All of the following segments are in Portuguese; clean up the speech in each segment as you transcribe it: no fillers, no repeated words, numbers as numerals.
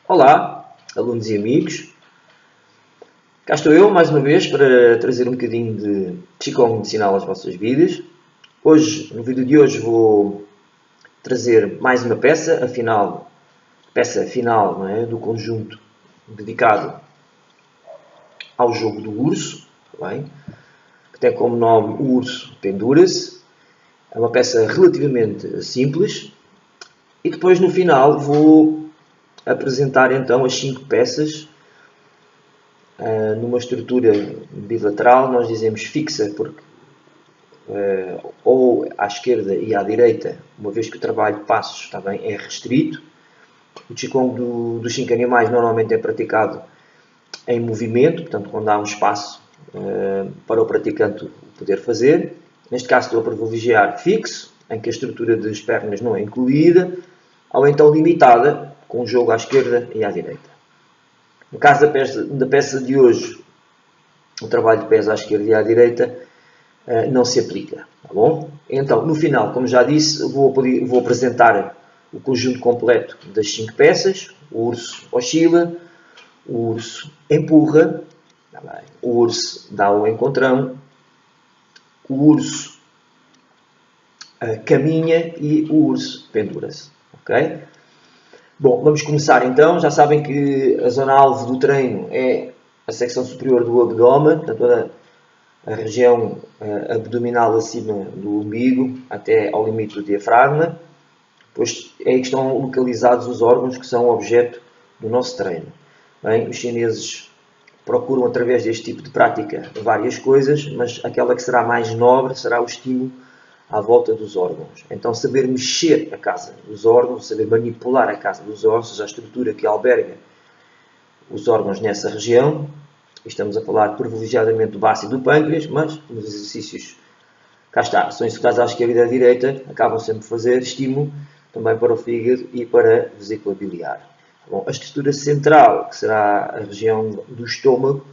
Olá, alunos e amigos. Cá estou eu, mais uma vez, para trazer um bocadinho de Qigong medicinal às vossas vidas. Hoje, no vídeo de hoje, vou trazer mais uma peça, peça final, não é, do conjunto dedicado ao jogo do urso, bem, que tem como nome o urso pendura-se. É uma peça relativamente simples. E depois, no final, vou apresentar então as 5 peças numa estrutura bilateral. Nós dizemos fixa porque ou à esquerda e à direita, uma vez que o trabalho de passos está bem, é restrito. O Qigong dos 5 animais normalmente é praticado em movimento, portanto quando há um espaço para o praticante poder fazer. Neste caso estou a privilegiar fixo, em que a estrutura das pernas não é incluída, ou então limitada, com o jogo à esquerda e à direita. No caso da peça de hoje, o trabalho de pés à esquerda e à direita não se aplica. Tá bom? Então, no final, como já disse, vou apresentar o conjunto completo das 5 peças. O urso oscila, o urso empurra, o urso dá um encontrão, o urso caminha e o urso pendura-se. Okay? Bom, vamos começar então. Já sabem que a zona-alvo do treino é a secção superior do abdômen, portanto, a região abdominal acima do umbigo até ao limite do diafragma. Depois é aí que estão localizados os órgãos que são objeto do nosso treino. Bem, os chineses procuram, através deste tipo de prática, várias coisas, mas aquela que será mais nobre será o estímulo à volta dos órgãos. Então, saber mexer a casa dos órgãos, saber manipular a casa dos órgãos, ou seja, a estrutura que alberga os órgãos nessa região. Estamos a falar privilegiadamente do baço e do pâncreas, mas nos exercícios, cá está, são executados à esquerda e à direita, acabam sempre por fazer estímulo também para o fígado e para a vesícula biliar. Bom, a estrutura central, que será a região do estômago,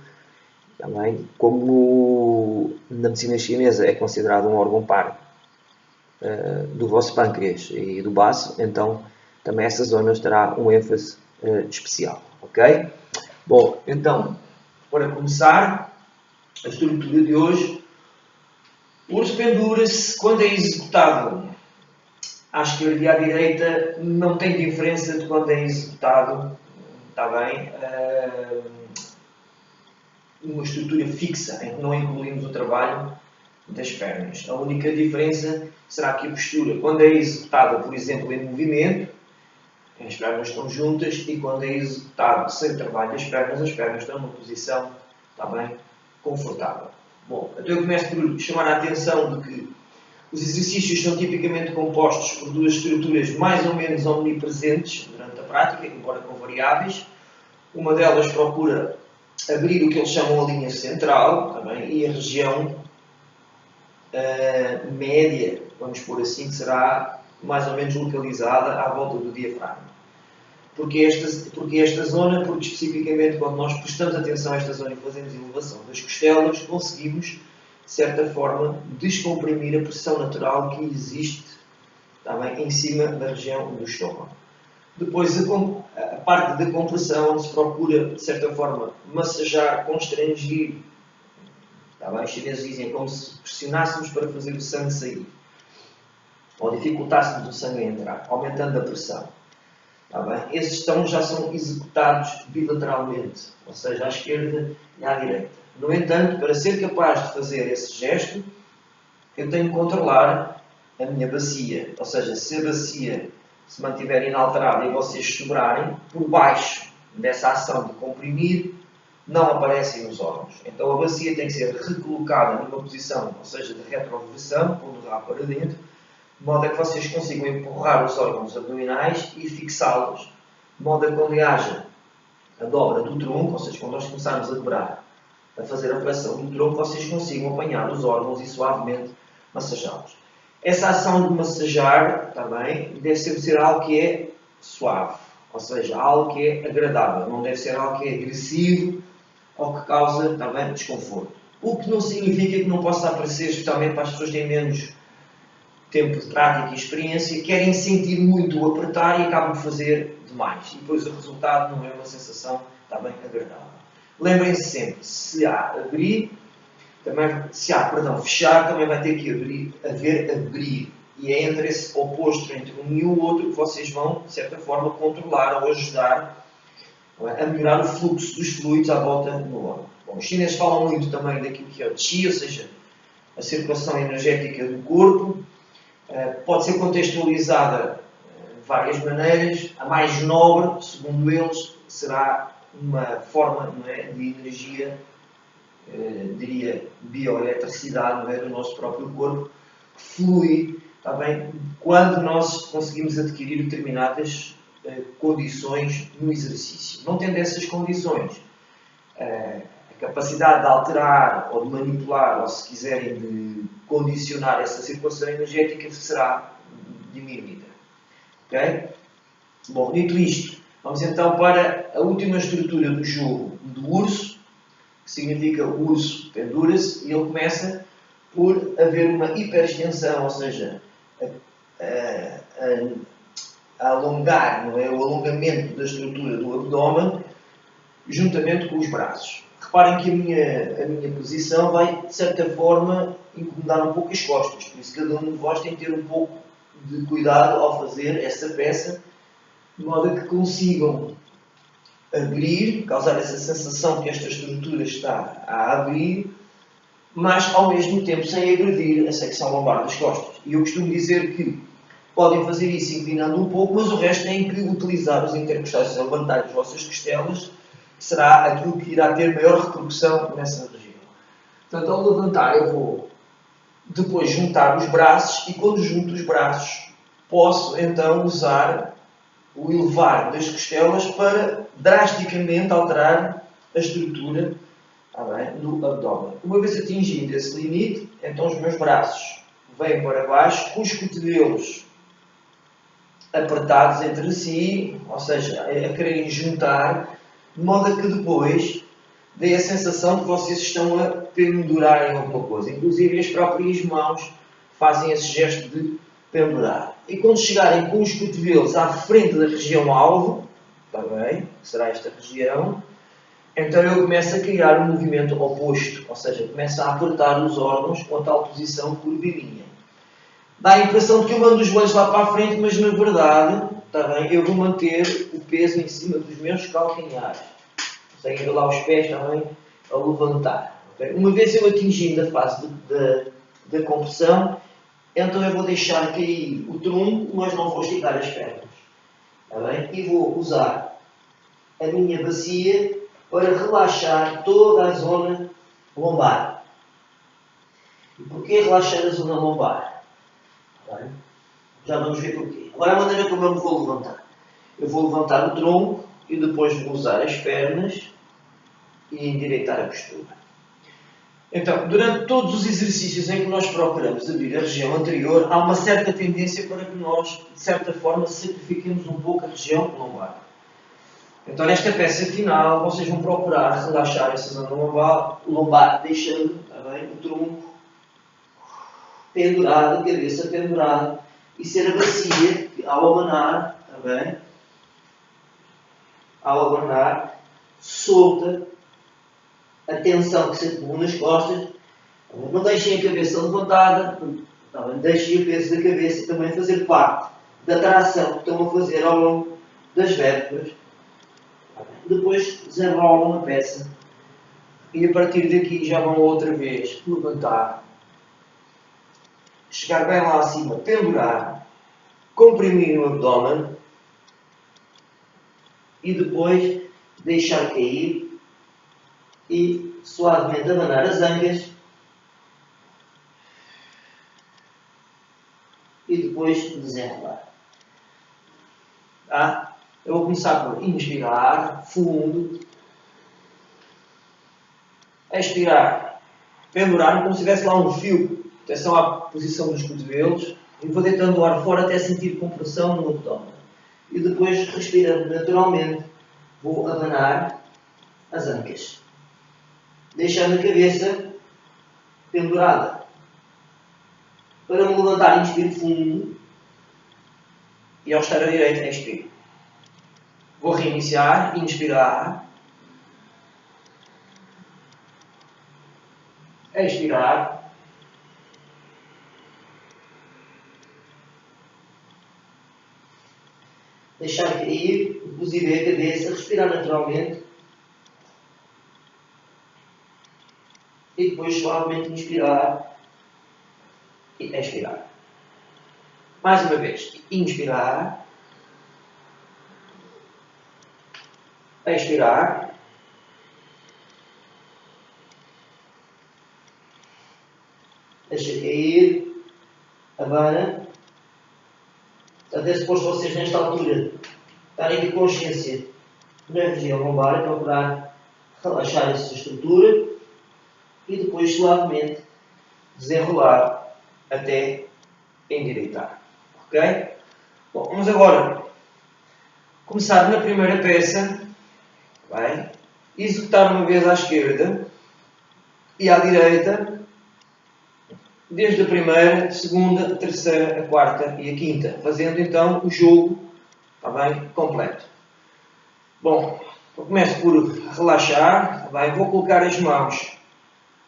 também, como na medicina chinesa é considerado um órgão par do vosso pâncreas e do baço, então também essa zona terá um ênfase especial, ok? Bom, então, para começar, a estrutura de hoje, o urso pendura-se quando é executado à esquerda e à direita, não tem diferença de quando é executado, está bem, uma estrutura fixa, em que não incluímos o trabalho das pernas. A única diferença será que a postura, quando é executada, por exemplo, em movimento, as pernas estão juntas, e quando é executado sem trabalho das pernas, as pernas estão numa posição, está bem, confortável. Bom, então eu começo por chamar a atenção de que os exercícios são tipicamente compostos por duas estruturas mais ou menos omnipresentes durante a prática, embora com variáveis. Uma delas procura abrir o que eles chamam a linha central, também, e a região média, vamos pôr assim, que será mais ou menos localizada à volta do diafragma. Porque esta zona? Porque especificamente quando nós prestamos atenção a esta zona e fazemos elevação das costelas, conseguimos, de certa forma, descomprimir a pressão natural que existe, está bem, em cima da região do estômago. Depois, a parte da compressão, onde se procura, de certa forma, massajar, constrangir. Está bem? Os chineses dizem como se pressionássemos para fazer o sangue sair. Ou dificultássemos o sangue a entrar, aumentando a pressão. Está bem? Esses já são executados bilateralmente, ou seja, à esquerda e à direita. No entanto, para ser capaz de fazer esse gesto, eu tenho que controlar a minha bacia. Ou seja, se a bacia se mantiver inalterada e vocês sobrarem, por baixo dessa ação de comprimir, não aparecem os órgãos. Então a bacia tem que ser recolocada numa posição, ou seja, de retroversão, pondo o rabo para dentro, de modo a que vocês consigam empurrar os órgãos abdominais e fixá-los, de modo a que quando haja a dobra do tronco, ou seja, quando nós começarmos a dobrar, a fazer a flexão do tronco, vocês consigam apanhar os órgãos e suavemente massajá-los. Essa ação de massajar, também, deve sempre ser algo que é suave, ou seja, algo que é agradável, não deve ser algo que é agressivo ou que causa, também, desconforto. O que não significa que não possa aparecer, especialmente para as pessoas que têm menos tempo de prática e experiência, querem sentir muito o apertar e acabam de fazer demais. E depois o resultado não é uma sensação também agradável. Lembrem-se sempre, se há abrir, fechar, também vai ter que haver abrir. E é entre esse oposto entre um e o outro que vocês vão, de certa forma, controlar ou ajudar a melhorar o fluxo dos fluidos à volta do órgão. Bom, os chineses falam muito também daquilo que é o Qi, ou seja, a circulação energética do corpo. Pode ser contextualizada de várias maneiras. A mais nobre, segundo eles, será uma forma, não é, de energia, diria, bioeletricidade, não é, do nosso próprio corpo, que flui, está bem, quando nós conseguimos adquirir determinadas condições no exercício. Não tendo essas condições, a capacidade de alterar ou de manipular, ou se quiserem, de condicionar essa circulação energética será diminuída. Ok? Bom, dito isto, vamos então para a última estrutura do jogo do urso, que significa o urso pendura-se, e ele começa por haver uma hiperextensão, ou seja, a alongar, não é? O alongamento da estrutura do abdômen juntamente com os braços. Reparem que a minha posição vai, de certa forma, incomodar um pouco as costas, por isso cada um de vós tem que ter um pouco de cuidado ao fazer essa peça, de modo a que consigam abrir, causar essa sensação que esta estrutura está a abrir, mas ao mesmo tempo sem agredir a secção lombar das costas. E eu costumo dizer que podem fazer isso inclinando um pouco, mas o resto têm que utilizar os intercostais a levantar as vossas costelas, que será aquilo que irá ter maior repercussão nessa região. Portanto, ao levantar eu vou depois juntar os braços e quando junto os braços posso então usar o elevar das costelas para drasticamente alterar a estrutura do abdômen. Uma vez atingido esse limite, então os meus braços vêm para baixo, com os cotovelos apertados entre si, ou seja, a quererem juntar, de modo a que depois dê a sensação que vocês estão a pendurar em alguma coisa. Inclusive as próprias mãos fazem esse gesto de pendurar. E quando chegarem com os cotovelos à frente da região-alvo, está bem, que será esta região, então eu começo a criar um movimento oposto, ou seja, começo a apertar os órgãos com a tal posição curvilínea. Dá a impressão de que eu mando os joelhos lá para a frente, mas na verdade, está bem, eu vou manter o peso em cima dos meus calcanhares. Conseguem ver lá os pés também a levantar. Okay? Uma vez eu atingindo a fase da compressão, então eu vou deixar cair o tronco, mas não vou esticar as pernas. Está bem? E vou usar a minha bacia para relaxar toda a zona lombar. E porquê relaxar a zona lombar? Está bem? Já vamos ver porquê. Agora a maneira como eu me vou levantar. Eu vou levantar o tronco e depois vou usar as pernas e endireitar a postura. Então, durante todos os exercícios em que nós procuramos abrir a região anterior, há uma certa tendência para que nós, de certa forma, sacrifiquemos um pouco a região lombar. Então, nesta peça final, vocês vão procurar relaxar essa zona lombar, deixando, está bem, o tronco pendurado, a cabeça pendurada, e ser a bacia que, ao abanar, está bem, ao abanar, solta a tensão que se acumula nas costas. Não deixem a cabeça levantada, deixem o peso da cabeça também fazer parte da tração que estão a fazer ao longo das vértebras. Depois desenrolam a peça e a partir daqui já vão outra vez levantar, chegar bem lá acima, pendurar, comprimir o abdômen e depois deixar cair e suavemente abanar as angas e depois desenrolar. Tá? Eu vou começar por inspirar fundo, expirar, pendurar como se tivesse lá um fio. Atenção à posição dos cotovelos e vou deitando o ar fora até sentir compressão no abdômen. E depois, respirando naturalmente, vou abanar as ancas, deixando a cabeça pendurada. Para me levantar, inspiro fundo. E ao estar à direita, expiro. Vou reiniciar, inspirar. Expirar. Deixar cair, inclusive a cabeça, respirar naturalmente. E depois suavemente inspirar e expirar. Mais uma vez, inspirar, expirar, deixa cair, abana. Até suposto vocês nesta altura estarem de consciência na região lombar e procurar relaxar essa estrutura e depois suavemente desenrolar até endireitar. Ok? Bom, vamos agora começar na primeira peça. Bem, executar uma vez à esquerda e à direita, desde a primeira, segunda, terceira, a quarta e a quinta, fazendo então o jogo, está bem, completo. Bom, eu começo por relaxar, está bem, vou colocar as mãos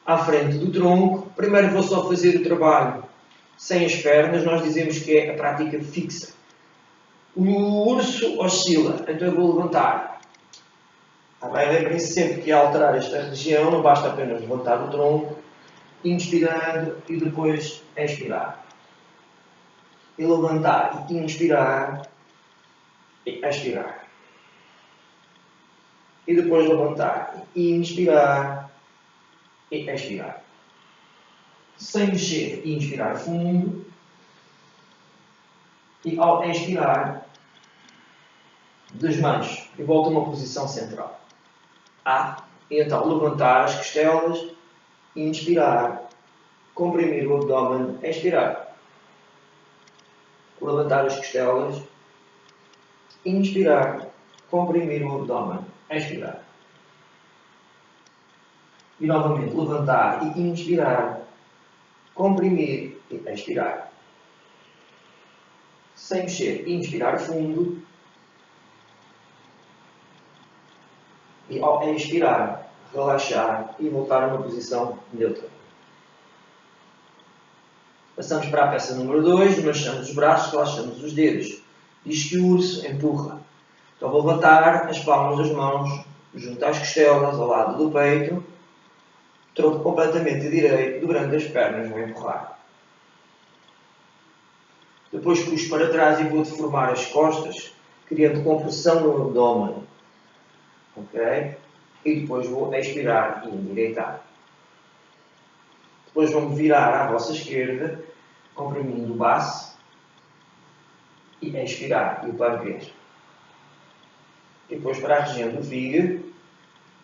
à frente do tronco. Primeiro vou só fazer o trabalho sem as pernas, nós dizemos que é a prática fixa. O urso oscila, então eu vou levantar. Lembrem-se sempre que ao alterar esta região não basta apenas levantar o tronco, inspirando e depois expirar. E levantar e inspirar e expirar. E depois levantar e inspirar e expirar. Sem mexer e inspirar fundo. E ao expirar, das mãos e volto a uma posição central. E então levantar as costelas, inspirar, comprimir o abdômen, expirar. Levantar as costelas, inspirar, comprimir o abdômen, expirar. E novamente levantar e inspirar, comprimir e expirar. Sem mexer, inspirar fundo. E ao expirar, relaxar e voltar a uma posição neutra. Passamos para a peça número 2, relaxamos os braços, relaxamos os dedos. Diz que o urso empurra. Então vou levantar as palmas das mãos junto às costelas, ao lado do peito, tronco completamente direito, dobrando as pernas, vou empurrar. Depois puxo para trás e vou deformar as costas, criando compressão no abdômen. Ok? E depois vou expirar e endireitar. Depois vou-me virar à vossa esquerda, comprimindo o baço e expirar e o pâncreas. E depois para a região do fígado,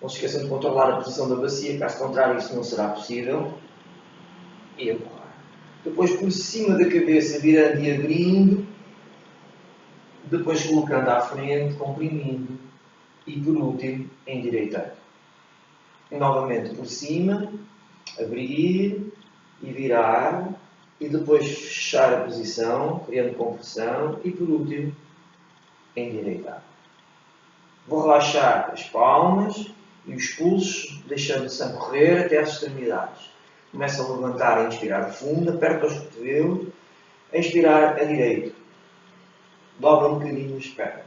não se esqueçam de controlar a posição da bacia, caso contrário isso não será possível. E empurrar. Depois por cima da cabeça, virando e abrindo. Depois colocando à frente, comprimindo. E por último, endireitando. E novamente por cima, abrir e virar. E depois fechar a posição, criando compressão. E por último, endireitar. Vou relaxar as palmas e os pulsos, deixando o sangue correr até às extremidades. Começo a levantar e inspirar fundo, aperto os cotovelos, a expirar a direita. Dobra um bocadinho as pernas.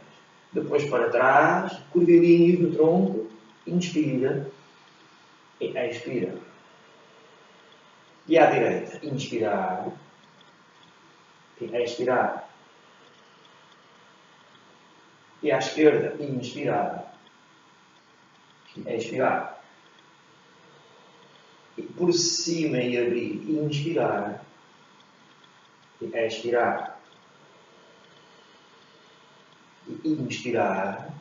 Depois para trás, curvilíneos no tronco, inspira e expira. E à direita, inspirar e expirar. E à esquerda, inspirar e expirar. E por cima e abrir, inspirar e expirar. E inspirar,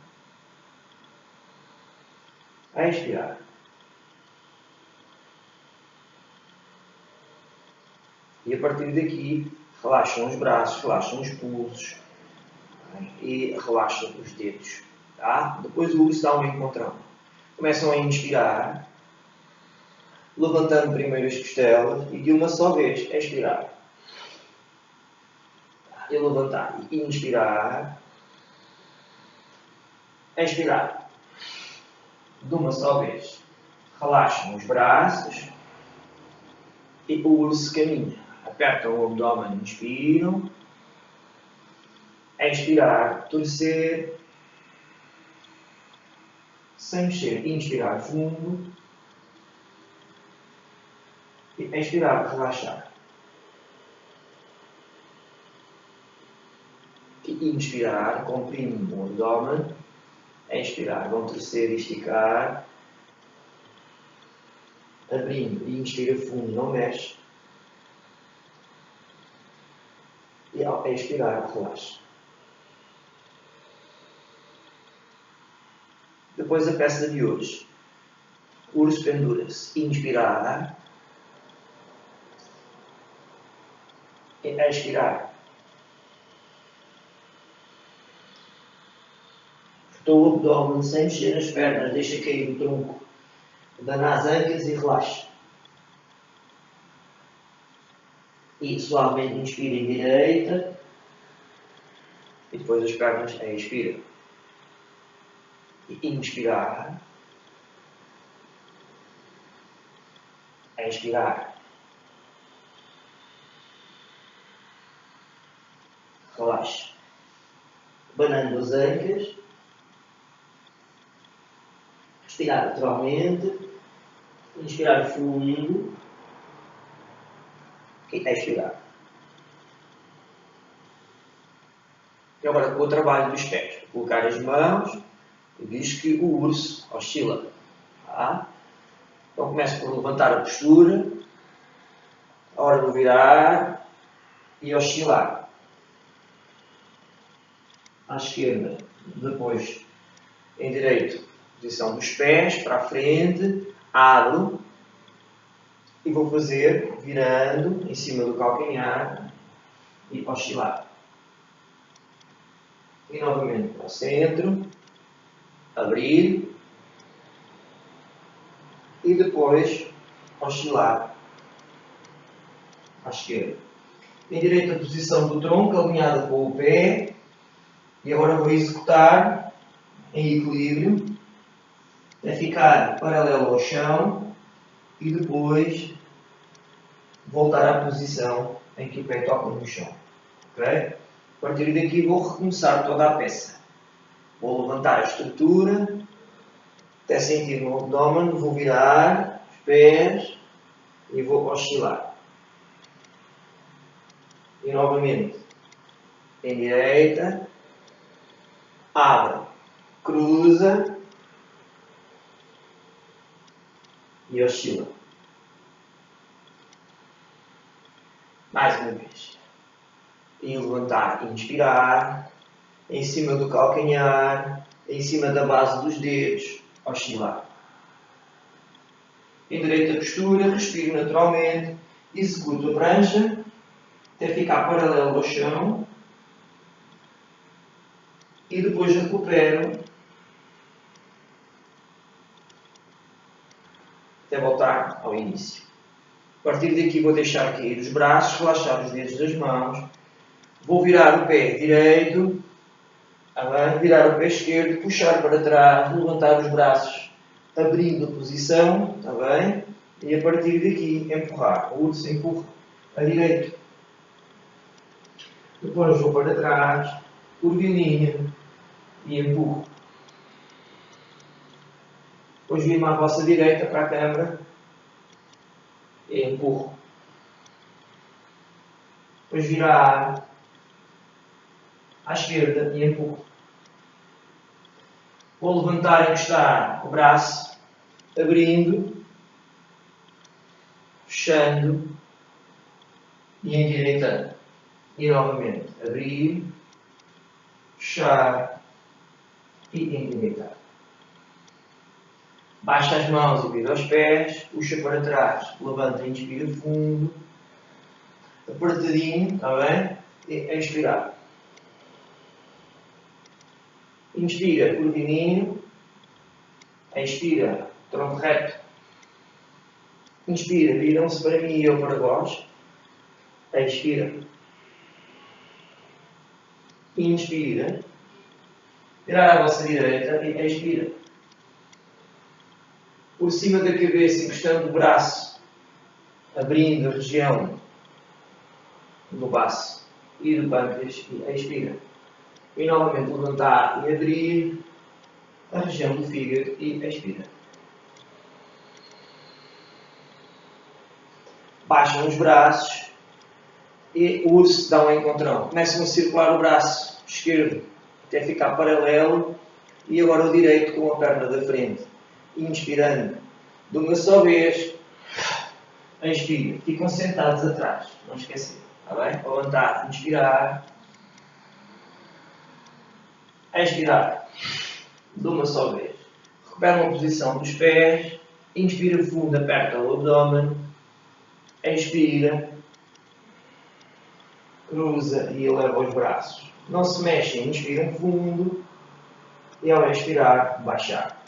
expirar. E a partir daqui, relaxam os braços, relaxam os pulsos e relaxam os dedos. Tá? Depois o urso dá um encontrão. Começam a inspirar, levantando primeiro as costelas e de uma só vez expirar. E levantar. Inspirar. Expirar. De uma só vez. Relaxam os braços. E o urso caminha. Apertam o abdômen, inspiram. Expirar, torcer. Sem mexer. Inspirar fundo. E expirar, relaxar. E inspirar, comprime o abdômen. Expirar, vão torcer e esticar. Abrindo e inspira fundo, não mexe. E ao expirar, relaxa. Depois a peça de hoje. O urso pendura-se. Inspirar. E expirar. Estou o abdômen sem mexer as pernas. Deixa cair o tronco das ancas e relaxa. E suavemente inspira em direita. E depois as pernas expira. E inspirar. Expirar. Relaxa. Banando as ancas. Respirar naturalmente. Inspirar fundo. E expirar. E agora com o trabalho dos pés. Colocar as mãos. E diz que o urso oscila. Tá? Então começo por levantar a postura. A hora de virar. E oscilar. À esquerda. Depois em direito. Posição dos pés para a frente. Abro. E vou fazer virando em cima do calcanhar e oscilar. E novamente para o centro, abrir e depois oscilar à esquerda. Em direita a posição do tronco alinhada com o pé e agora vou executar em equilíbrio até ficar paralelo ao chão e depois voltar à posição em que o pé toca no chão. Okay? A partir daqui vou recomeçar toda a peça. Vou levantar a estrutura até sentir no abdômen, vou virar os pés e vou oscilar. E novamente em direita, abre, cruza e oscila. Mais uma vez. E levantar, inspirar, em cima do calcanhar, em cima da base dos dedos, oscilar. Endireito a postura, respiro naturalmente, executo a prancha, até ficar paralelo ao chão, e depois recupero, até voltar ao início. A partir daqui vou deixar cair os braços, relaxar os dedos das mãos. Vou virar o pé direito, virar o pé esquerdo, puxar para trás, levantar os braços, abrindo a posição, está bem? E a partir daqui empurrar. O urso empurra a direito. Depois vou para trás, curvilíneo e empurro. Depois viro-me à vossa direita para a câmara e empurro. Depois virar à esquerda e empurro. Vou levantar e encostar o braço, abrindo, fechando e endireitando. E novamente abrir, fechar e endireitar. Baixa as mãos e vira os pés, puxa para trás, levanta e inspira fundo, apertadinho, está bem? E expirar. Inspira, curvilíneo, expira, tronco reto. Inspira, viram-se para mim e eu para vós. Expira. inspira, virar à vossa direita e expira. Por cima da cabeça, encostando o braço, abrindo a região do baço e do pâncreas e expira. E novamente levantar e abrir a região do fígado e expira. Baixam os braços e o urso dá um encontrão. Começam a circular o braço esquerdo até ficar paralelo e agora o direito com a perna da frente. Inspirando de uma só vez, expira. Ficam sentados atrás, não esquecer. Está bem? Levantar, inspirar, expirar de uma só vez. Recuperam a posição dos pés, inspira fundo, aperta o abdômen, expira, cruza e eleva os braços. Não se mexem, inspiram fundo e ao expirar, baixar.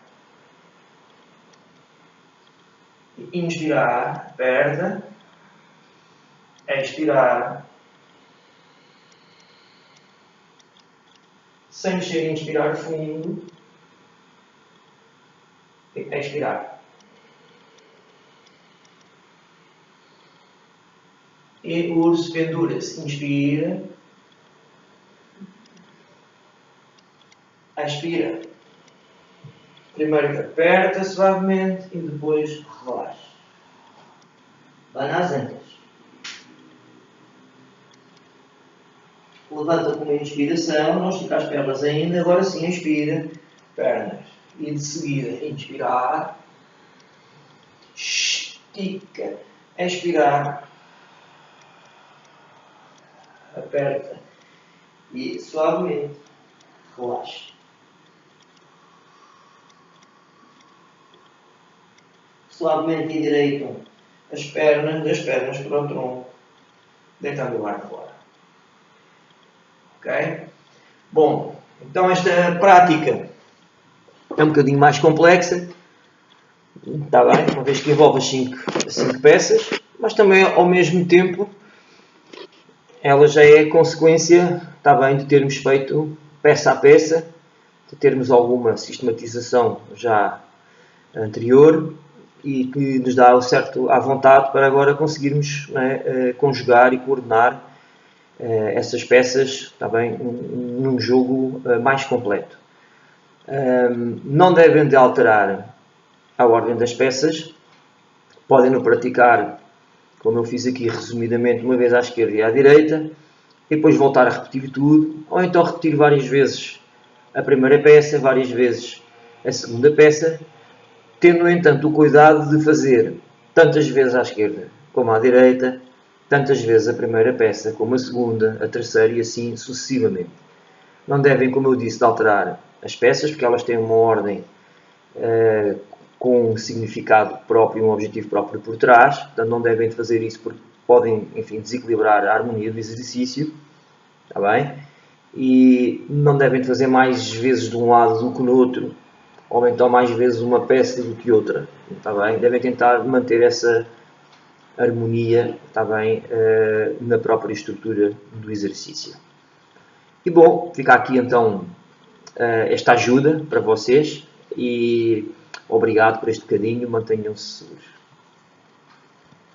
Inspirar, aperta, expirar, sem mexer, inspirar fundo e expirar. E o urso pendura-se, inspira, expira. Primeiro aperta suavemente e depois relaxa. Vai nas ancas. Levanta com uma inspiração, não estica as pernas ainda, agora sim expira, pernas. E de seguida inspirar, estica, expirar, aperta e suavemente relaxa. Suavemente endireitam as pernas, das pernas para o tronco, deitando o ar fora. Ok? Bom, então esta prática é um bocadinho mais complexa, está bem? Uma vez que envolve as 5 peças, mas também ao mesmo tempo ela já é consequência, está bem, de termos feito peça a peça, de termos alguma sistematização já anterior e que nos dá o certo à vontade para agora conseguirmos conjugar e coordenar essas peças, está bem, num jogo mais completo. Não devem de alterar a ordem das peças, podem-no praticar, como eu fiz aqui resumidamente, uma vez à esquerda e à direita, e depois voltar a repetir tudo, ou então repetir várias vezes a primeira peça, várias vezes a segunda peça, tendo, no entanto, o cuidado de fazer tantas vezes à esquerda como à direita, tantas vezes a primeira peça como a segunda, a terceira e assim sucessivamente. Não devem, como eu disse, de alterar as peças, porque elas têm uma ordem com um significado próprio, um objetivo próprio por trás, portanto não devem de fazer isso porque podem, enfim, desequilibrar a harmonia do exercício, está bem? E não devem de fazer mais vezes de um lado do que no outro, ou então mais vezes uma peça do que outra, está bem? Devem tentar manter essa harmonia, está bem, na própria estrutura do exercício. E bom, fica aqui então esta ajuda para vocês e obrigado por este bocadinho, mantenham-se seguros.